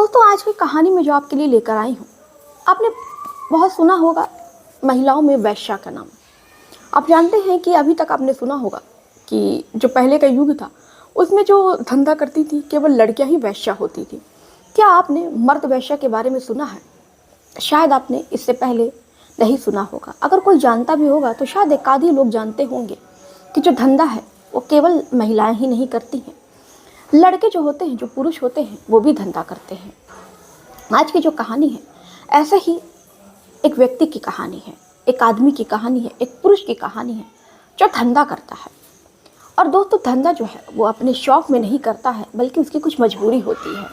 दोस्तों, आज की कहानी में जो आपके लिए लेकर आई हूँ, आपने बहुत सुना होगा महिलाओं में वैश्या का नाम। आप जानते हैं कि अभी तक आपने सुना होगा कि जो पहले का युग था उसमें जो धंधा करती थी केवल लड़कियां ही वैश्या होती थी। क्या आपने मर्द वैश्या के बारे में सुना है? शायद आपने इससे पहले नहीं सुना होगा। अगर कोई जानता भी होगा तो शायद एक आध ही लोग जानते होंगे कि जो धंधा है वो केवल महिलाएं ही नहीं करती हैं। लड़के जो होते हैं, जो पुरुष होते हैं, वो भी धंधा करते हैं। आज की जो कहानी है ऐसे ही एक व्यक्ति की कहानी है, एक आदमी की कहानी है, एक पुरुष की कहानी है जो धंधा करता है। और दोस्तों, धंधा जो है वो अपने शौक में नहीं करता है बल्कि उसकी कुछ मजबूरी होती है।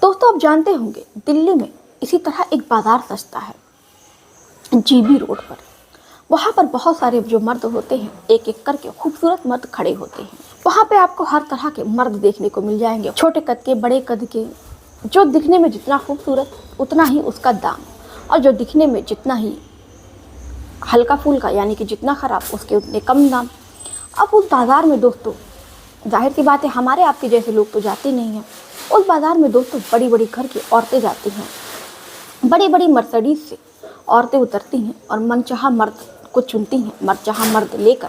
दोस्तों, आप जानते होंगे दिल्ली में इसी तरह एक बाज़ार सस्ता है जीबी रोड पर। वहाँ पर बहुत सारे जो मर्द होते हैं, एक एक करके खूबसूरत मर्द खड़े होते हैं। वहाँ पे आपको हर तरह के मर्द देखने को मिल जाएंगे, छोटे कद के, बड़े कद के। जो दिखने में जितना खूबसूरत उतना ही उसका दाम, और जो दिखने में जितना ही हल्का फुल्का यानी कि जितना ख़राब उसके उतने कम दाम। अब उस बाज़ार में दोस्तों, जाहिर सी बात है हमारे आपके जैसे लोग तो जाते नहीं हैं। उस बाज़ार में दोस्तों बड़ी बड़ी घर की औरतें जाती हैं, बड़ी बड़ी मर्सिडीज़ से औरतें उतरती हैं और मनचाहा मर्द को चुनती हैं। मनचाहा मर्द लेकर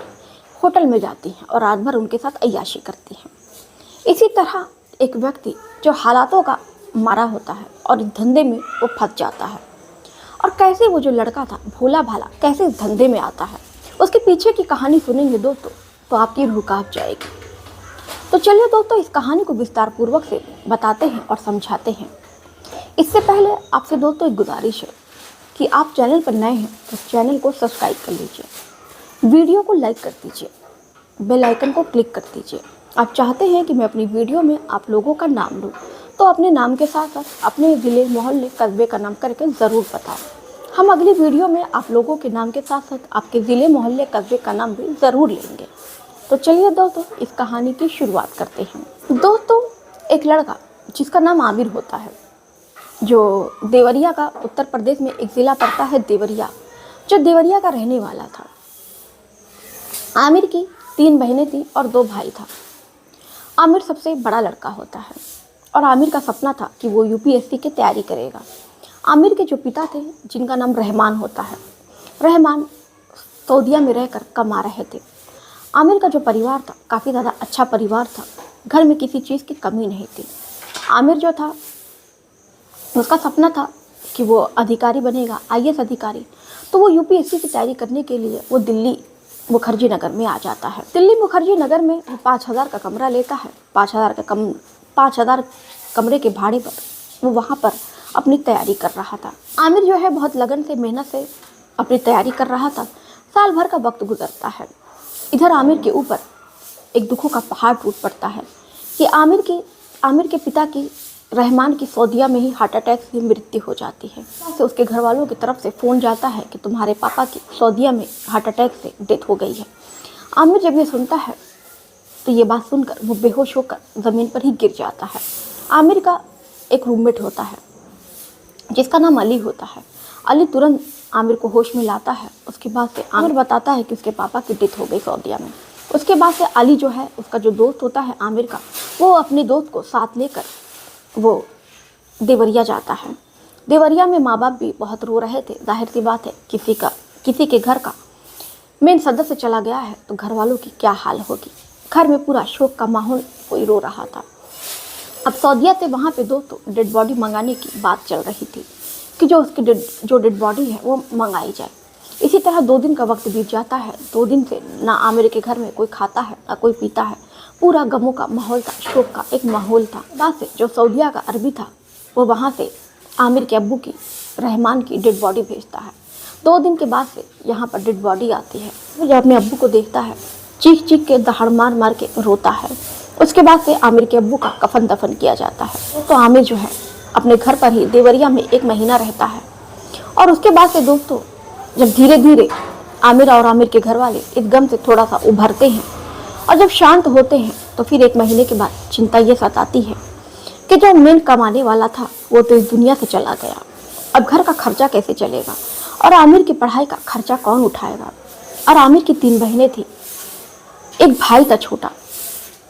होटल में जाती हैं और रात भर उनके साथ अय्याशी करती हैं। इसी तरह एक व्यक्ति जो हालातों का मारा होता है और इस धंधे में वो फंस जाता है। और कैसे वो जो लड़का था भोला भाला कैसे इस धंधे में आता है, उसके पीछे की कहानी सुनेंगे दोस्तों तो आपकी रूह कांप जाएगी। तो चलिए दोस्तों, इस कहानी को विस्तार पूर्वक से बताते हैं और समझाते हैं। इससे पहले आपसे दोस्तों एक गुजारिश है कि आप चैनल पर नए हैं तो चैनल को सब्सक्राइब कर लीजिए, वीडियो को लाइक कर दीजिए, बेल आइकन को क्लिक कर दीजिए। आप चाहते हैं कि मैं अपनी वीडियो में आप लोगों का नाम लूँ तो अपने नाम के साथ साथ अपने ज़िले, मोहल्ले, कस्बे का नाम करके ज़रूर बताएं। हम अगली वीडियो में आप लोगों के नाम के साथ साथ आपके ज़िले, मोहल्ले, कस्बे का नाम भी ज़रूर लेंगे। तो चलिए दोस्तों, इस कहानी की शुरुआत करते हैं। दोस्तों, एक लड़का जिसका नाम आमिर होता है, जो देवरिया का, उत्तर प्रदेश में एक ज़िला पड़ता है देवरिया, जो देवरिया का रहने वाला था। आमिर की 3 बहनें थीं और 2 भाई था। आमिर सबसे बड़ा लड़का होता है और आमिर का सपना था कि वो यूपीएससी की तैयारी करेगा। आमिर के जो पिता थे, जिनका नाम रहमान होता है, रहमान सऊदीया में रहकर कमा रहे थे। आमिर का जो परिवार था काफ़ी ज़्यादा अच्छा परिवार था, घर में किसी चीज़ की कमी नहीं थी। आमिर जो था उसका सपना था कि वो अधिकारी बनेगा, आईएएस अधिकारी। तो वो यूपीएससी की तैयारी करने के लिए वो दिल्ली मुखर्जी नगर में आ जाता है। दिल्ली मुखर्जी नगर में वो 5000 का कमरा लेता है। 5000 कमरे के भाड़े पर वो वहाँ पर अपनी तैयारी कर रहा था। आमिर जो है बहुत लगन से, मेहनत से अपनी तैयारी कर रहा था। साल भर का वक्त गुजरता है। इधर आमिर के ऊपर एक दुखों का पहाड़ टूट पड़ता है कि आमिर के पिता की, रहमान की, सऊदीया में ही हार्ट अटैक से मृत्यु हो जाती है। से उसके घर वालों की तरफ से फ़ोन जाता है कि तुम्हारे पापा की सऊदीया में हार्ट अटैक से डेथ हो गई है। आमिर जब ये सुनता है तो ये बात सुनकर वो बेहोश होकर ज़मीन पर ही गिर जाता है। आमिर का एक रूममेट होता है जिसका नाम अली होता है। अली तुरंत आमिर को होश में लाता है। उसके बाद से आमिर बताता है कि उसके पापा की डेथ हो गई सऊदीया में। उसके बाद से अली जो है, उसका जो दोस्त होता है आमिर का, वो अपने दोस्त को साथ लेकर वो देवरिया जाता है। देवरिया में माँ बाप भी बहुत रो रहे थे। जाहिर सी बात है, किसी के घर का मेन सदस्य चला गया है तो घर वालों की क्या हाल होगी। घर में पूरा शोक का माहौल, कोई रो रहा था। अब सऊदीया से वहाँ पे दोस्तों डेड बॉडी मंगाने की बात चल रही थी कि जो डेड बॉडी है वो मंगाई जाए। इसी तरह 2 दिन का वक्त बीत जाता है। 2 दिन से ना आमिर के घर में कोई खाता है ना कोई पीता है। पूरा गमों का माहौल था, शोक का एक माहौल था। बाद से जो सऊदीया का अरबी था वो वहाँ से आमिर के अब्बू की, रहमान की डेड बॉडी भेजता है। 2 दिन के बाद से यहाँ पर डेड बॉडी आती है। वो जब अपने अब्बू को देखता है, चीख चीख के, दहाड़ मार मार के रोता है। उसके बाद से आमिर के अब्बू का कफन दफन किया जाता है। तो आमिर जो है अपने घर पर ही देवरिया में 1 महीना रहता है। और उसके बाद से दोस्तों जब धीरे धीरे आमिर और आमिर के घर वाले इस गम से थोड़ा सा उभरते हैं और जब शांत होते हैं तो फिर 1 महीने के बाद चिंता ये सताती है कि जो मेन कमाने वाला था वो तो इस दुनिया से चला गया। अब घर का खर्चा कैसे चलेगा और आमिर की पढ़ाई का खर्चा कौन उठाएगा। और आमिर की 3 बहनें थी, एक भाई था छोटा।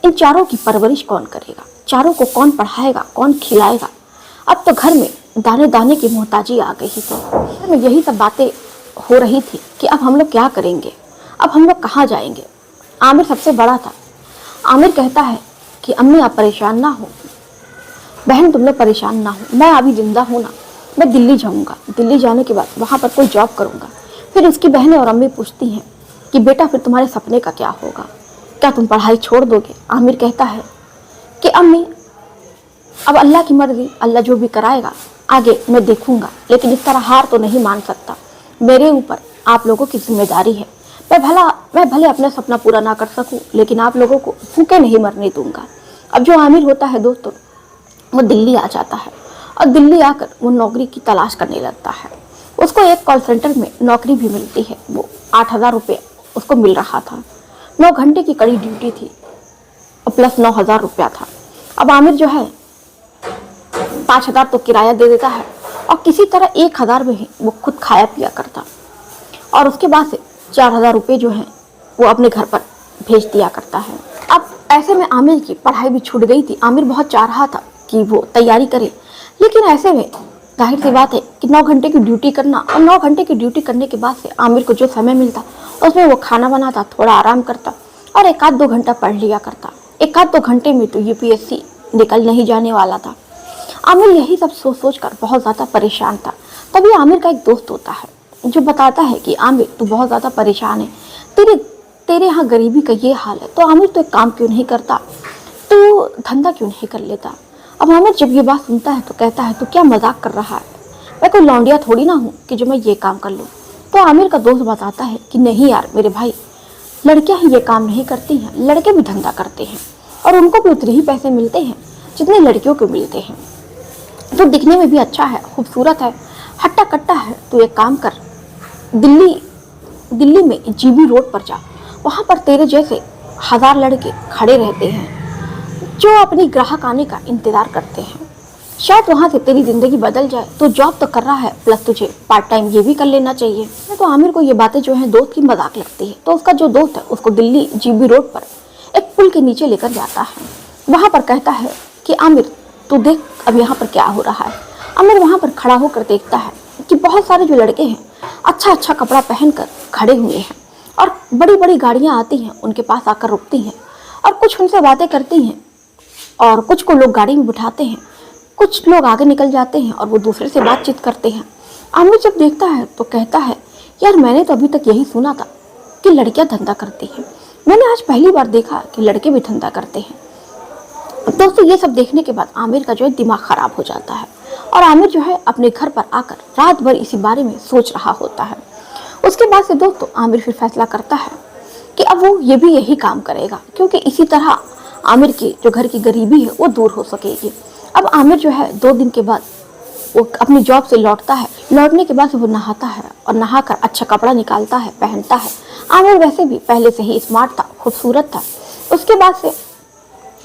इन चारों की परवरिश कौन करेगा, चारों को कौन पढ़ाएगा, कौन खिलाएगा। अब तो घर में दाने दाने की मोहताजी आ गई थी। घर में यही सब बातें हो रही थी कि अब हम लोग क्या करेंगे, अब हम लोग कहाँ जाएंगे। आमिर सबसे बड़ा था। आमिर कहता है कि अम्मी आप परेशान ना हो, बहन तुम लोग परेशान ना हो, मैं अभी जिंदा हूँ ना, मैं दिल्ली जाऊँगा, दिल्ली जाने के बाद वहाँ पर कोई जॉब करूँगा। फिर उसकी बहनें और अम्मी पूछती हैं कि बेटा फिर तुम्हारे सपने का क्या होगा, क्या तुम पढ़ाई छोड़ दोगे। आमिर कहता है कि अम्मी अब अल्लाह की मर्जी, अल्लाह जो भी कराएगा आगे मैं देखूंगा, लेकिन इस तरह हार तो नहीं मान सकता। मेरे ऊपर आप लोगों की जिम्मेदारी है। मैं भले अपना सपना पूरा ना कर सकूं, लेकिन आप लोगों को भूखे नहीं मरने दूंगा। अब जो आमिर होता है दोस्तों, वो दिल्ली आ जाता है और दिल्ली आकर वो नौकरी की तलाश करने लगता है। उसको एक कॉल सेंटर में नौकरी भी मिलती है। वो 8,000 रुपये उसको मिल रहा था। 9 घंटे की कड़ी ड्यूटी थी और प्लस 9,000 रुपया था। अब आमिर जो है 5,000 तो किराया दे देता है और किसी तरह 1,000 में ही वो खुद खाया पिया करता और उसके बाद से 4,000 रुपये जो हैं वो अपने घर पर भेज दिया करता है। अब ऐसे में आमिर की पढ़ाई भी छूट गई थी। आमिर बहुत चाह रहा था कि वो तैयारी करे, लेकिन ऐसे में जाहिर सी बात है कि 9 घंटे की ड्यूटी करना, और 9 घंटे की ड्यूटी करने के बाद से आमिर को जो समय मिलता उसमें वो खाना बनाता, थोड़ा आराम करता और 1-2 घंटा पढ़ लिया करता। 1-2 घंटे में तो यूपीएससी निकल नहीं जाने वाला था। आमिर यही सब सोच सोच कर बहुत ज़्यादा परेशान था। तभी आमिर का एक दोस्त होता है जो बताता है कि आमिर तू बहुत ज़्यादा परेशान है, तेरे यहाँ गरीबी का ये हाल है, तो आमिर तो एक काम क्यों नहीं करता, तो धंधा क्यों नहीं कर लेता। अब आमिर जब ये बात सुनता है तो कहता है तो क्या मजाक कर रहा है, मैं कोई लौंडिया थोड़ी ना हूँ कि जो मैं ये काम कर लूँ। तो आमिर का दोस्त बताता है कि नहीं यार मेरे भाई, लड़कियाँ ही ये काम नहीं करती हैं, लड़के भी धंधा करते हैं और उनको भी उतने ही पैसे मिलते हैं जितने लड़कियों को मिलते हैं। तो दिखने में भी अच्छा है, खूबसूरत है, हट्टा कट्टा है, तो एक काम कर, दिल्ली में जीबी रोड पर जा, वहाँ पर तेरे जैसे 1000 लड़के खड़े रहते हैं जो अपनी ग्राहक आने का इंतज़ार करते हैं। शायद वहाँ से तेरी ज़िंदगी बदल जाए। तो जॉब तो कर रहा है, प्लस तुझे पार्ट टाइम ये भी कर लेना चाहिए। तो आमिर को ये बातें जो हैं दोस्त की मजाक लगती है। तो उसका जो दोस्त है उसको दिल्ली जीबी रोड पर एक पुल के नीचे लेकर जाता है। वहाँ पर कहता है कि आमिर तू देख अब यहाँ पर क्या हो रहा है। आमिर वहाँ पर खड़ा होकर देखता है कि बहुत सारे जो लड़के हैं अच्छा अच्छा कपड़ा पहनकर खड़े हुए हैं और बड़ी बड़ी गाड़ियाँ आती हैं, उनके पास आकर रुकती हैं और कुछ उनसे बातें करती हैं और कुछ को लोग गाड़ी में बिठाते हैं, कुछ लोग आगे निकल जाते हैं और वो दूसरे से बातचीत करते हैं। आमिर जब देखता है तो कहता है यार मैंने तो अभी तक यही सुना था कि लड़कियां धंधा करती हैं, मैंने आज पहली बार देखा कि लड़के भी धंधा करते हैं। दोस्तों ये सब देखने के बाद आमिर का जो है दिमाग खराब हो जाता है और आमिर जो है अपने घर पर आकर रात भर इसी बारे में सोच रहा होता है। उसके बाद से दोस्तों आमिर फिर फैसला करता है कि अब वो ये भी यही काम करेगा, क्योंकि इसी तरह आमिर की जो घर की गरीबी है वो दूर हो सकेगी। अब आमिर जो है 2 दिन के बाद वो अपनी जॉब से लौटता है। लौटने के बाद वो नहाता है और नहाकर अच्छा कपड़ा निकालता है, पहनता है। आमिर वैसे भी पहले से ही स्मार्ट था, खूबसूरत था। उसके बाद से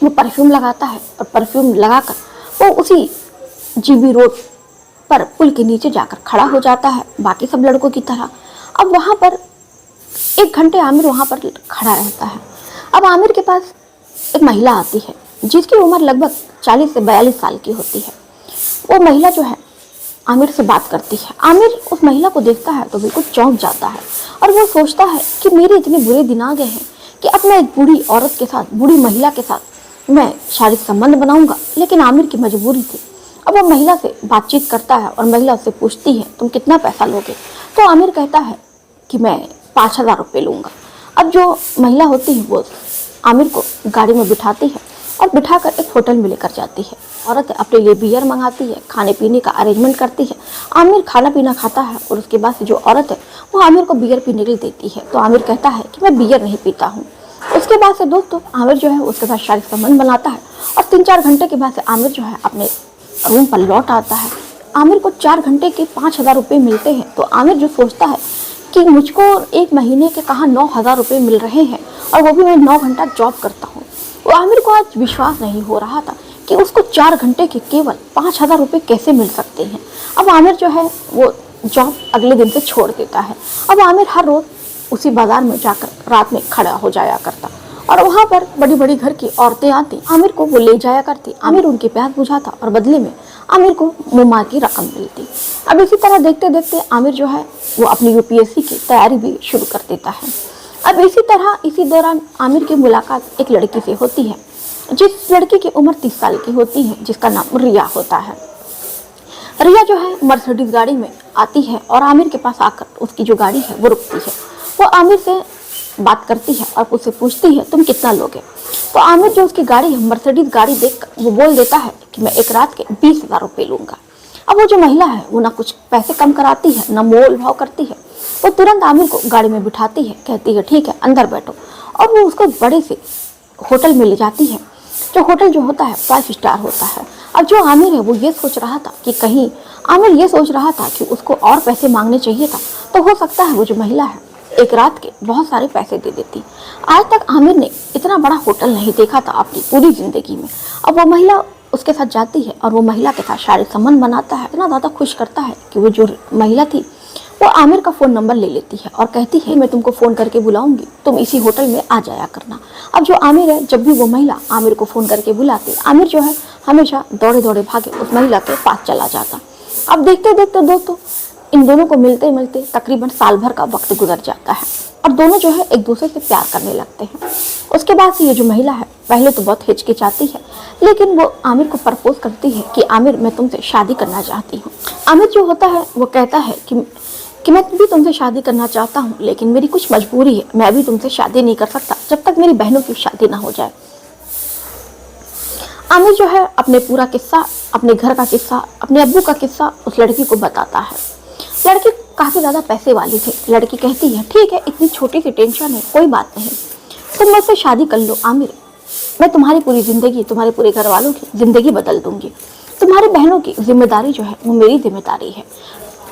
वो परफ्यूम लगाता है और परफ्यूम लगाकर वो उसी जीबी रोड पर पुल के नीचे जाकर खड़ा हो जाता है बाकी सब लड़कों की तरह। अब वहाँ पर 1 घंटे आमिर वहाँ पर खड़ा रहता है। अब आमिर के पास एक महिला आती है जिसकी उम्र लगभग 40 से 42 साल की होती है। वो महिला जो है आमिर से बात करती है। आमिर उस महिला को देखता है तो बिल्कुल चौंक जाता है और वो सोचता है कि मेरे इतने बुरे दिन आ गए हैं कि अब मैं एक बूढ़ी औरत के साथ, बूढ़ी महिला के साथ मैं शारीरिक संबंध बनाऊंगा। लेकिन आमिर की मजबूरी थी। अब वो महिला से बातचीत करता है और महिला उससे पूछती है तुम कितना पैसा लोगे। तो आमिर कहता है कि मैं 5,000 रुपये लूँगा। अब जो महिला होती है वो आमिर को गाड़ी में बिठाती है और बिठाकर एक होटल में लेकर जाती है। औरत अपने लिए बियर मंगाती है, खाने पीने का अरेंजमेंट करती है। आमिर खाना पीना खाता है और उसके बाद से जो औरत है वो आमिर को बियर पीने के लिए देती है। तो आमिर कहता है कि मैं बियर नहीं पीता हूँ। उसके बाद से दोस्तों आमिर जो है उसके साथ शारीरिक संबंध बनाता है और 3-4 घंटे के बाद से आमिर जो है अपने रूम पर लौट आता है। आमिर को 4 घंटे के 5,000 रुपये मिलते हैं। तो आमिर जो सोचता है कि मुझको 1 महीने के कहाँ 9,000 रुपये मिल रहे हैं और वो भी मैं 9 घंटा जॉब करता हूँ। वो आमिर को आज विश्वास नहीं हो रहा था कि उसको 4 घंटे के केवल 5,000 रुपये कैसे मिल सकते हैं। अब आमिर जो है वो जॉब अगले दिन से छोड़ देता है। अब आमिर हर रोज़ उसी बाज़ार में जाकर रात में खड़ा हो जाया करता और वहाँ पर बड़ी बड़ी घर की औरतें आती, आमिर को वो ले जाया करती। आमिर उनकी प्यास बुझाता और बदले में आमिर को मुम्मा की रकम मिलती। अब इसी तरह देखते देखते आमिर जो है वो अपनी यूपीएससी की तैयारी भी शुरू कर देता है। अब इसी दौरान आमिर की मुलाकात एक लड़की से होती है, जिस लड़की की उम्र 30 साल की होती है, जिसका नाम रिया होता है। रिया जो है मर्सिडीज गाड़ी में आती है और आमिर के पास आकर उसकी जो गाड़ी है वो रुकती है। वो आमिर से बात करती है और उससे पूछती है तुम कितना लोगे। तो आमिर जो उसकी गाड़ी है मर्सिडीज गाड़ी देखकर वो बोल देता है कि मैं एक रात के 20,000 रुपये लूँगा। अब वो जो महिला है वो ना कुछ पैसे कम कराती है ना मोल भाव करती है। वो तुरंत आमिर को गाड़ी में बिठाती है, कहती है ठीक है अंदर बैठो, और वो उसको बड़े से होटल में ले जाती है। जो होटल जो होता है 5 स्टार होता है। अब जो आमिर है वो ये सोच रहा था कि कहीं आमिर ये सोच रहा था कि उसको और पैसे मांगने चाहिए था, तो हो सकता है वो जो महिला है एक रात के बहुत सारे पैसे दे देती। आज तक आमिर ने इतना बड़ा होटल नहीं देखा था अपनी पूरी जिंदगी में। अब वो महिला उसके साथ जाती है और वो महिला के साथ शारीरिक संबंध बनाता है। इतना ज़्यादा खुश करता है कि वो जो महिला थी वो आमिर का फ़ोन नंबर ले लेती है और कहती है मैं तुमको फ़ोन करके बुलाऊंगी, तुम इसी होटल में आ जाया करना। अब जो आमिर है जब भी वो महिला आमिर को फ़ोन करके बुलाती, आमिर जो है हमेशा दौड़े दौड़े भागे उस महिला के पास चला जाता। अब देखते देखते दोस्तों इन दोनों को मिलते मिलते तकरीबन साल भर का वक्त गुजर जाता है और दोनों जो है एक दूसरे से प्यार करने लगते हैं। उसके बाद से ये जो महिला है पहले तो बहुत हिचकिचाती है, लेकिन वो आमिर को प्रपोज करती है कि आमिर मैं तुमसे शादी करना चाहती हूँ। आमिर जो होता है वो कहता है कि मैं भी तुमसे शादी करना चाहता हूँ, लेकिन मेरी कुछ मजबूरी है, मैं भी तुमसे शादी नहीं कर सकता जब तक मेरी बहनों की शादी ना हो जाए। आमिर जो है अपने पूरा किस्सा, अपने घर का किस्सा, अपने अब्बू का किस्सा उस लड़की को बताता है। लड़की काफ़ी ज़्यादा पैसे वाली थी। लड़की कहती है ठीक है इतनी छोटी सी टेंशन है, कोई बात नहीं, तुम मुझसे शादी कर लो आमिर, मैं तुम्हारी पूरी ज़िंदगी, तुम्हारे पूरे घर वालों की ज़िंदगी बदल दूंगी। तुम्हारी बहनों की जिम्मेदारी जो है वो मेरी जिम्मेदारी है।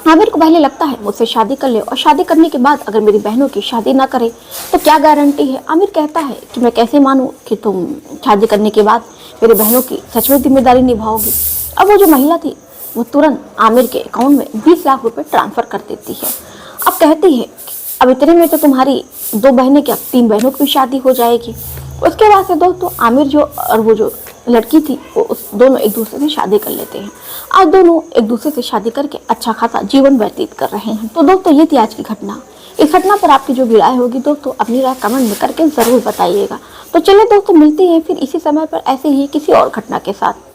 आमिर को पहले लगता है मुझसे शादी कर ले और शादी करने के बाद अगर मेरी बहनों की शादी ना करे तो क्या गारंटी है। आमिर कहता है कि मैं कैसे मानूं कि तुम शादी करने के बाद मेरी बहनों की सच में जिम्मेदारी निभाओगी। अब वो जो महिला थी वो तुरंत आमिर के अकाउंट में 20 लाख रुपए ट्रांसफ़र कर देती है। अब कहती है अब इतने में तो तुम्हारी 2 बहनें क्या 3 बहनों की भी शादी हो जाएगी। उसके बाद से दोस्तों आमिर जो और वो जो लड़की थी वो दोनों एक दूसरे से शादी कर लेते हैं। आज दोनों एक दूसरे से शादी करके अच्छा खासा जीवन व्यतीत कर रहे हैं। तो दोस्तों ये थी आज की घटना। इस घटना पर आपकी जो भी राय होगी दोस्तों अपनी राय कमेंट में करके ज़रूर बताइएगा। तो चलिए दोस्तों मिलते हैं फिर इसी समय पर ऐसे ही किसी और घटना के साथ।